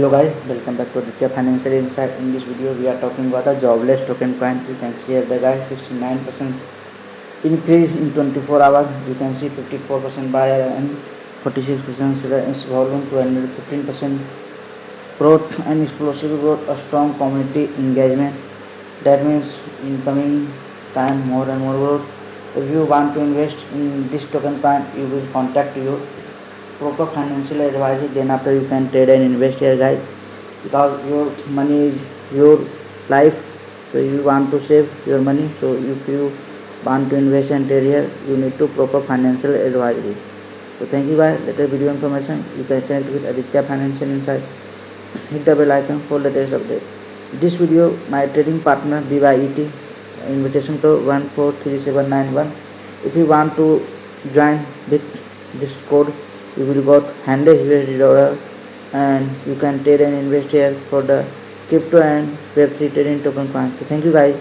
Hello guys, welcome back to Aditya Financial Insight. In this video we are talking about a jobless token coin. You can see here the guys 69% increase in 24 hours. You can see 54% buyer and 46% seller. Its volume 215% growth and explosive growth, a strong community engagement. That means in coming time more and more growth. If you want to invest in this token coin, you will contact your proper financial advisor, then after you can trade and invest here guys, because your money is your life, so you want to save your money. So if you want to invest and trade here, you need to proper financial advisory. So thank you guys. Later video information you can connect with Aditya Financial Insight. Hit the bell icon for latest update. This video my trading partner BYET, invitation code 143791. If you want to join with this code, you will got $100 and you can trade and invest here for the crypto and web3 trading token coin. So thank you guys.